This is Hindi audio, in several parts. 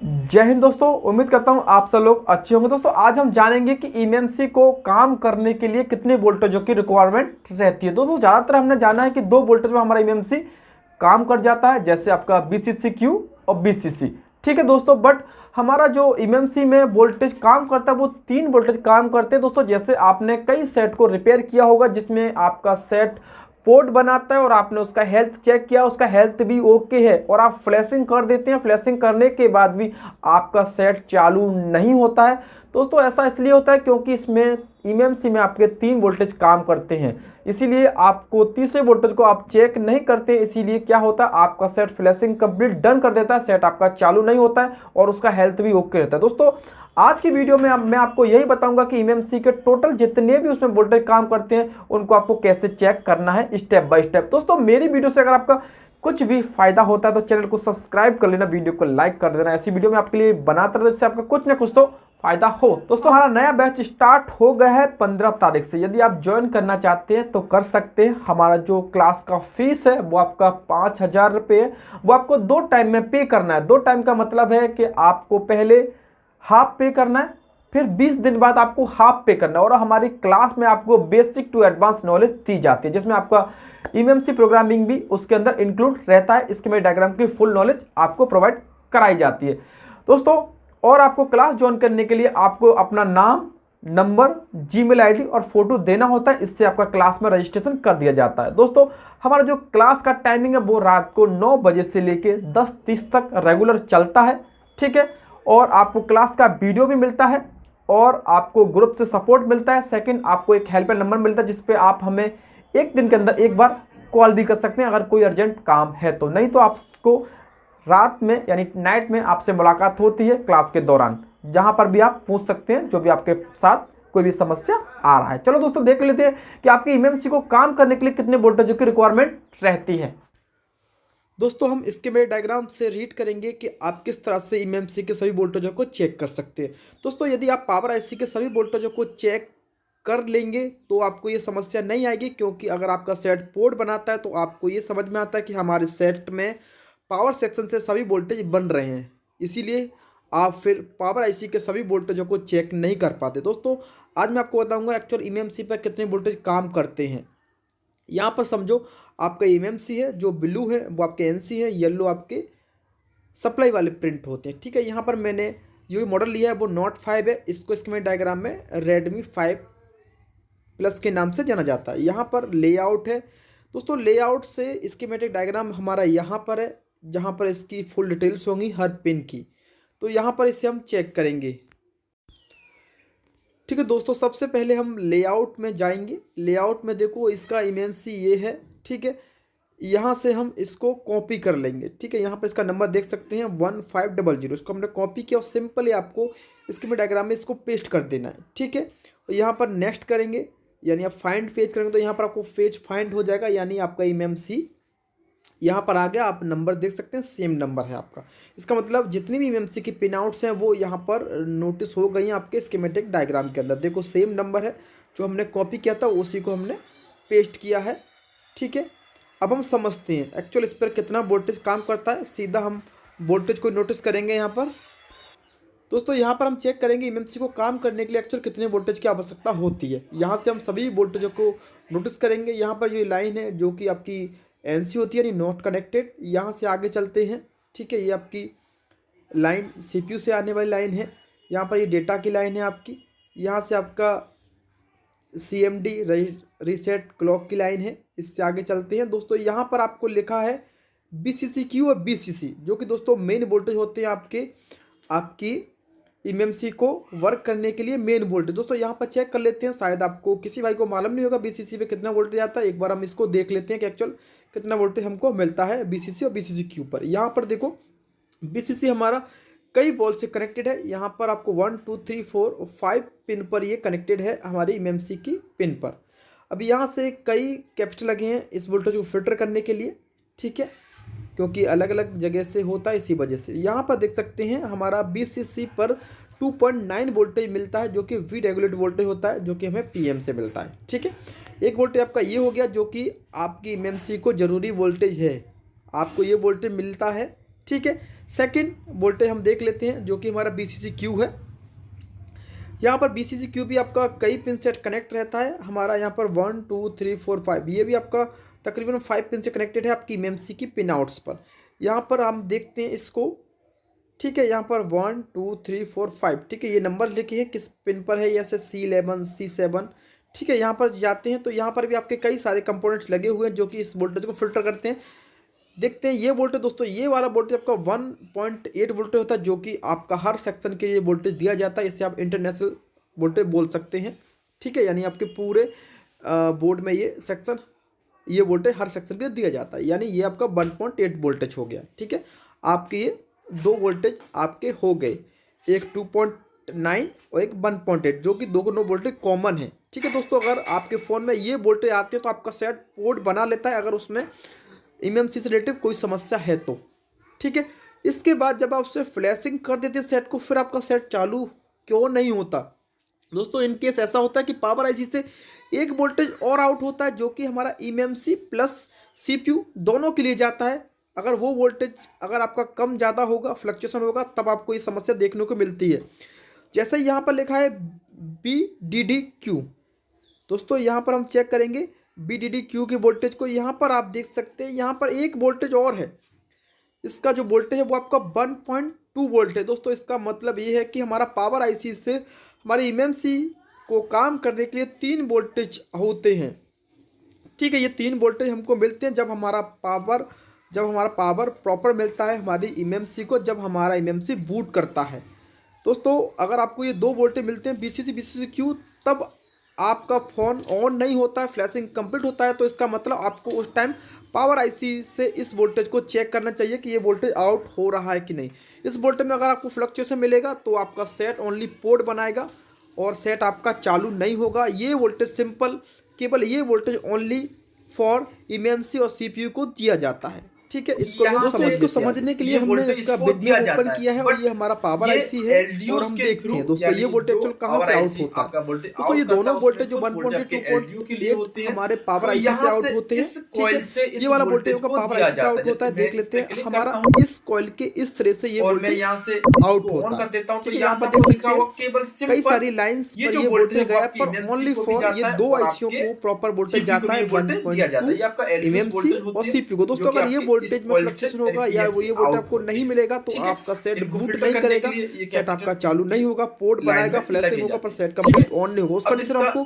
जय हिंद दोस्तों। उम्मीद करता हूं आप सब लोग अच्छे होंगे। दोस्तों आज हम जानेंगे कि ईएमसी को काम करने के लिए कितने वोल्टेजों की रिक्वायरमेंट रहती है। दोस्तों ज़्यादातर हमने जाना है कि 2 वोल्टेज में हमारा ईएमसी काम कर जाता है, जैसे आपका बीसीसी और बीसीसी। ठीक है दोस्तों, बट हमारा जो ईएमसी में वोल्टेज काम करता है वो 3 वोल्टेज काम करते हैं। दोस्तों जैसे आपने कई सेट को रिपेयर किया होगा जिसमें आपका सेट पोर्ट बनाता है और आपने उसका हेल्थ चेक किया, उसका हेल्थ भी ओके है और आप फ्लैशिंग कर देते हैं। फ्लैशिंग करने के बाद भी आपका सेट चालू नहीं होता है। दोस्तों ऐसा इसलिए होता है क्योंकि इसमें ईएमसी में आपके 3 वोल्टेज काम करते हैं, इसीलिए आपको तीसरे वोल्टेज को आप चेक नहीं करते। इसीलिए क्या होता है, आपका सेट फ्लैशिंग कंप्लीट डन कर देता है, सेट आपका चालू नहीं होता है और उसका हेल्थ भी ओके रहता है। दोस्तों आज की वीडियो में मैं आपको यही बताऊंगा कि ईएमसी के टोटल जितने भी उसमें वोल्टेज काम करते हैं उनको आपको कैसे चेक करना है स्टेप बाय स्टेप। दोस्तों मेरी वीडियो से अगर आपका कुछ भी फायदा होता है तो चैनल को सब्सक्राइब कर लेना, वीडियो को लाइक कर देना। ऐसी वीडियो में आपके लिए बनाता रहता जिससे आपका कुछ ना कुछ तो फायदा हो। दोस्तों हमारा नया बैच स्टार्ट हो गया है 15 तारीख से। यदि आप ज्वाइन करना चाहते हैं तो कर सकते हैं। हमारा जो क्लास का फीस है वो आपका 5,000 रुपये है। वो आपको 2 टाइम में पे करना है। 2 टाइम का मतलब है कि आपको पहले हाफ पे करना है, फिर 20 दिन बाद आपको हाफ पे करना है। और हमारी क्लास में आपको बेसिक टू एडवांस नॉलेज दी जाती है जिसमें आपका ईएमसी प्रोग्रामिंग भी उसके अंदर इंक्लूड रहता है। स्कीमेटिक डायग्राम की फुल नॉलेज आपको प्रोवाइड कराई जाती है। दोस्तों और आपको क्लास ज्वाइन करने के लिए आपको अपना नाम, नंबर, जीमेल आईडी और फोटो देना होता है। इससे आपका क्लास में रजिस्ट्रेशन कर दिया जाता है। दोस्तों हमारा जो क्लास का टाइमिंग है वो रात को 9 बजे से लेकर 10:30 तक रेगुलर चलता है। ठीक है, और आपको क्लास का वीडियो भी मिलता है और आपको ग्रुप से सपोर्ट मिलता है। सेकंड, आपको एक हेल्पलाइन नंबर मिलता है जिसपे आप हमें एक दिन के अंदर एक बार कॉल भी कर सकते हैं अगर कोई अर्जेंट काम है तो। नहीं तो आपको रात में यानी नाइट में आपसे मुलाकात होती है क्लास के दौरान, जहां पर भी आप पूछ सकते हैं जो भी आपके साथ कोई भी समस्या आ रहा है। चलो दोस्तों देख लेते हैं कि आपकी ईएमसी को काम करने के लिए कितने वोल्टेज की रिक्वायरमेंट रहती है। दोस्तों हम स्कीमेटिक डायग्राम से रीड करेंगे कि आप किस तरह से ईएमसी के सभी वोल्टेजों को चेक कर सकते हैं। दोस्तों यदि आप पावर आईसी के सभी वोल्टेजों को चेक कर लेंगे तो आपको ये समस्या नहीं आएगी, क्योंकि अगर आपका सेट पोर्ट बनाता है तो आपको ये समझ में आता है कि हमारे सेट में पावर सेक्शन से सभी वोल्टेज बन रहे हैं। इसीलिए आप फिर पावर आईसी के सभी वोल्टेजों को चेक नहीं कर पाते। दोस्तों आज मैं आपको बताऊंगा एक्चुअल ईएमसी पर कितने वोल्टेज काम करते हैं। यहाँ पर समझो आपका ईएमसी है, जो ब्लू है वो आपके एनसी है, येलो आपके सप्लाई वाले प्रिंट होते हैं। ठीक है, यहाँ पर मैंने जो मॉडल लिया है वो नोट 5 है। इसको स्कीमेटिक डायग्राम में रेडमी 5+ के नाम से जाना जाता है। यहाँ पर लेआउट है। दोस्तों लेआउट से स्कीमेटिक डायग्राम हमारा यहाँ पर है, जहाँ पर इसकी फुल डिटेल्स होंगी हर पिन की। तो यहाँ पर इसे हम चेक करेंगे। ठीक है दोस्तों, सबसे पहले हम लेआउट में जाएंगे। लेआउट में देखो इसका ईएमसी ये है। ठीक है, यहाँ से हम इसको कॉपी कर लेंगे। ठीक है, यहाँ पर इसका नंबर देख सकते हैं 1500। इसको हमने कॉपी किया और सिंपली आपको स्कीमेटिक डायग्राम में इसको पेस्ट कर देना है। ठीक है, और यहाँ पर नेक्स्ट करेंगे, यानी आप फाइंड पेज करेंगे तो यहाँ पर आपको पेज फाइंड हो जाएगा, यानी आपका ईएमसी यहाँ पर आ गया। आप नंबर देख सकते हैं, सेम नंबर है आपका। इसका मतलब जितनी भी ईएमसी की पिन आउट्स हैं वो यहाँ पर नोटिस हो गई हैं आपके स्कीमेटिक डायग्राम के अंदर। देखो सेम नंबर है, जो हमने कॉपी किया था उसी को हमने पेस्ट किया है। ठीक है, अब हम समझते हैं एक्चुअल इस पर कितना वोल्टेज काम करता है। सीधा हम वोल्टेज को नोटिस करेंगे। यहाँ पर दोस्तों यहाँ पर हम चेक करेंगे ईएमसी को काम करने के लिए एक्चुअल कितने वोल्टेज की आवश्यकता होती है। यहाँ से हम सभी वोल्टेजों को नोटिस करेंगे। यहाँ पर जो लाइन है जो कि आपकी एनसी होती है, यानी नॉट कनेक्टेड, यहाँ से आगे चलते हैं। ठीक है, ये आपकी लाइन सीपीयू से आने वाली लाइन है। यहाँ पर ये डेटा की लाइन है आपकी। यहाँ से आपका सीएमडी रीसेट क्लॉक की लाइन है। इससे आगे चलते हैं। दोस्तों यहाँ पर आपको लिखा है बीसीसी और बीसीसी, जो कि दोस्तों मेन वोल्टेज होते हैं आपकी ईएमसी को वर्क करने के लिए मेन वोल्टेज। दोस्तों यहाँ पर चेक कर लेते हैं, शायद आपको किसी भाई को मालूम नहीं होगा बीसीसी पे कितना वोल्टेज आता है। एक बार हम इसको देख लेते हैं कि एक्चुअल कितना वोल्टेज हमको मिलता है बीसीसी और बीसीसी पर। यहाँ पर देखो बीसीसी हमारा कई बॉल से कनेक्टेड है। यहाँ पर आपको 1 2 3 4 और 5 पिन पर ये कनेक्टेड है हमारी ईएमसी की पिन पर। अब यहाँ से कई कैपेसिटर लगे हैं इस वोल्टेज को फिल्टर करने के लिए। ठीक है, क्योंकि अलग अलग जगह से होता है, इसी वजह से। यहाँ पर देख सकते हैं हमारा बीसीसी पर 2.9 वोल्टेज मिलता है, जो कि वी रेगुलेट वोल्टेज होता है, जो कि हमें पीएम से मिलता है। ठीक है, एक वोल्टेज आपका ये हो गया जो कि आपकी ईएमसी को ज़रूरी वोल्टेज है, आपको ये वोल्टेज मिलता है। ठीक है, सेकंड वोल्टेज हम देख लेते हैं जो कि हमारा VCC-Q है। यहाँ पर VCC-Q भी आपका कई पिन से कनेक्ट रहता है। हमारा यहाँ पर 1 2 3 4 5 ये भी आपका तकरीबन 5 पिन से कनेक्टेड है आपकी eMMC की पिन आउट्स पर। यहाँ पर हम देखते हैं इसको, ठीक है। यहाँ पर 1 2 3 4 5, ठीक है। ये नंबर लिखे हैं किस पिन पर है, जैसे C11 C7, ठीक है। यहाँ पर जाते हैं तो यहाँ पर भी आपके कई सारे कंपोनेंट्स लगे हुए हैं जो कि इस वोल्टेज को फिल्टर करते हैं। देखते हैं ये वोल्टेज दोस्तों, ये वाला वोल्टेज आपका 1.8 वोल्टेज होता है जो कि आपका हर सेक्शन के लिए वोल्टेज दिया जाता है। इससे आप इंटरनेशनल वोल्टेज बोल सकते हैं, ठीक है। यानी आपके पूरे बोर्ड में ये सेक्शन, ये वोल्टेज हर सेक्शन के लिए दिया जाता है। यानी ये आपका 1.8 वोल्टेज हो गया, ठीक है। आपके ये 2 वोल्टेज आपके हो गए, एक 2.9 और एक 1.8, जो कि दोनों वोल्टेज कॉमन है, ठीक है दोस्तों। अगर आपके फ़ोन में ये वोल्टेज आते हैं तो आपका सेट पोर्ट बना लेता है अगर उसमें eMMC से रिलेटेड कोई समस्या है तो, ठीक है। इसके बाद जब आप उससे फ्लैशिंग कर देते हैं सेट को, फिर आपका सेट चालू क्यों नहीं होता दोस्तों? इन केस ऐसा होता है कि पावर IC से एक वोल्टेज और आउट होता है जो कि हमारा eMMC प्लस CPU दोनों के लिए जाता है। अगर वो वोल्टेज अगर आपका कम ज़्यादा होगा, फ्लक्चुएशन होगा, तब आपको ये समस्या देखने को मिलती है। जैसे यहाँ पर लिखा है VDD-Q दोस्तों, यहाँ पर हम चेक करेंगे VDD-Q की वोल्टेज को। यहाँ पर आप देख सकते हैं यहाँ पर एक वोल्टेज और है, इसका जो वोल्टेज है वो आपका 1.2 वोल्ट है दोस्तों। इसका मतलब ये है कि हमारा पावर IC से हमारे eMMC को काम करने के लिए 3 वोल्टेज होते हैं, ठीक है। ये 3 वोल्टेज हमको मिलते हैं जब हमारा पावर प्रॉपर मिलता है हमारी eMMC को, जब हमारा eMMC बूट करता है दोस्तों। अगर आपको ये 2 वोल्टेज मिलते हैं VCC-Q, तब आपका फ़ोन ऑन नहीं होता है, फ्लैशिंग कंप्लीट होता है। तो इसका मतलब आपको उस टाइम पावर IC से इस वोल्टेज को चेक करना चाहिए कि ये वोल्टेज आउट हो रहा है कि नहीं। इस वोल्टेज में अगर आपको फ्लक्चुएशन मिलेगा तो आपका सेट ओनली पोर्ट बनाएगा और सेट आपका चालू नहीं होगा। ये वोल्टेज सिंपल, केवल ये वोल्टेज ओनली फॉर eMMC और CPU को दिया जाता है, ठीक है। इसको दोस्तों, इसको समझने के लिए हमने इसका वीडियो ओपन किया है और ये हमारा पावर IC है और हम देखते हैं दोस्तों ये वोल्टेज एक्चुअल कहां से आउट होता है दोस्तों। ये दोनों वोल्टेज जो 1.2.8 हमारे पावर IC से आउट होते हैं, ठीक है। ये वाला वोल्टेज का पावर IC से आउट होता है। देख लेते हैं हमारा इस कॉइल के इस सिरे से ये वोल्टेज आउट होता है, ठीक है। यहाँ पर देख सकते हैं कई सारी लाइंस पर ये वोल्टेज गया, पर ओनली फॉर ये 2 ICओ को प्रॉपर वोल्टेज जाता है 1.2 eMMC और CPU को दोस्तों। अगर ये वोल्टेज में फ्लक्चुएशन होगा या वो ये वोल्टेज आपको नहीं मिलेगा तो आपका सेट बूट नहीं करेगा, सेट आपका चालू नहीं होगा, पोर्ट बनाएगा, फ्लैशिंग होगा, पर सेट कंप्लीट ऑन नहीं होगा। उस कंडीशन में आपको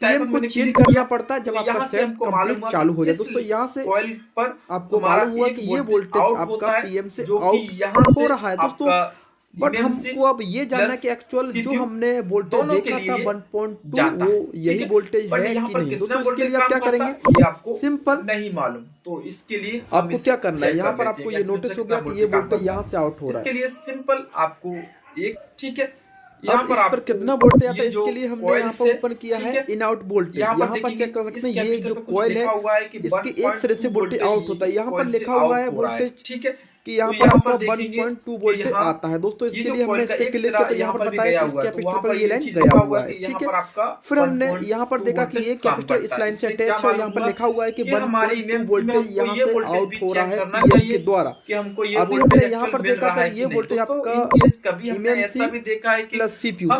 PM को चेंज करना पड़ता है जब आपका सेट कंप्लीट चालू हो जाए दोस्तों। यहाँ से आपको मालूम हुआ कि ये वोल्टेज आपका PM से आउट हो रहा है दोस्तों। बट हमको अब ये जानना है कि एक्चुअल जो हमने वोल्टेज देखा था 1.2 वो यही वोल्टेज है कि नहीं दोस्तों। इसके लिए आप क्या करेंगे, सिंपल नहीं मालूम, तो इसके लिए आपको क्या करना है, यहाँ पर आपको ये नोटिस हो गया कि ये वोल्टेज यहाँ से आउट हो रहा है। इसके लिए सिंपल आपको एक, ठीक है, अब इस पर कितना वोल्टेज आता है इसके लिए हमने यहाँ पर ओपन किया है इन आउट वोल्टेज। यहाँ पर चेक कर सकते हैं ये जो कॉइल है इसके एक सिरे से वोल्टेज आउट होता है। यहाँ पर लिखा हुआ है वोल्टेज, ठीक है, कि यहाँ पर आपका 1.2 वोल्टेज आता है दोस्तों। इसके लिए हमने इस पे क्लिक किया तो यहाँ पर बताया कि इस कैपेसिटर पर ये लाइन गया हुआ है, ठीक है। फिर हमने यहाँ पर देखा कि ये कैपेसिटर इस लाइन से अटैच है, यहाँ पर लिखा हुआ है कि 1.2 वोल्टेज यहाँ से आउट हो रहा है PM के द्वारा। अभी हमने यहाँ पर देखा था ये वोल्टेज आपका eMMC plus CPU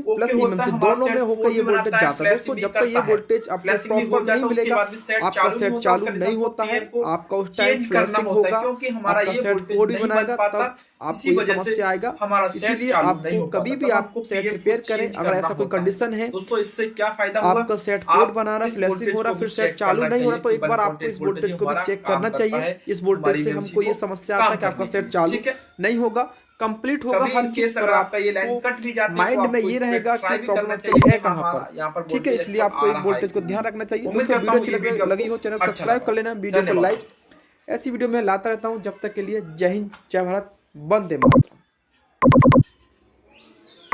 plus eMMC दोनों में होकर ये वोल्टेज जाता है दोस्तों। जब तक ये वोल्टेज आपको प्रॉपर नहीं मिलेगा आपका सेट चालू नहीं होता है, आपका उस टाइम फ्लैशिंग होगा, आपका सेट कोड भी बनाएगा, तब आपको ये समस्या आएगा। इसीलिए आपको कभी भी आप सेट रिपेयर करें, अगर ऐसा कोई कंडीशन है दोस्तों, इससे क्या फायदा होगा, आपका सेट कोड बना रहा है, फ्लैशिंग हो रहा है, फिर सेट चालू नहीं हो रहा, तो एक बार आपको इस वोल्टेज को भी चेक करना चाहिए। इस वोल्टेज से हमको ये समस्या आता है कि आपका सेट चालू नहीं होगा, कंप्लीट होगा हर चीज पर आपका ये लाइन कट भी जाती है, माइंड में ये रहेगा कि प्रॉब्लम है कहां पर, ठीक है। इसलिए आपको एक वोल्टेज को ध्यान रखना चाहिए दोस्तों। वीडियो अच्छी लगी हो चैनल सब्सक्राइब कर लेना, वीडियो को लाइक, ऐसी वीडियो मैं लाता रहता हूं। जब तक के लिए जय हिंद, जय भारत, वंदे मातरम।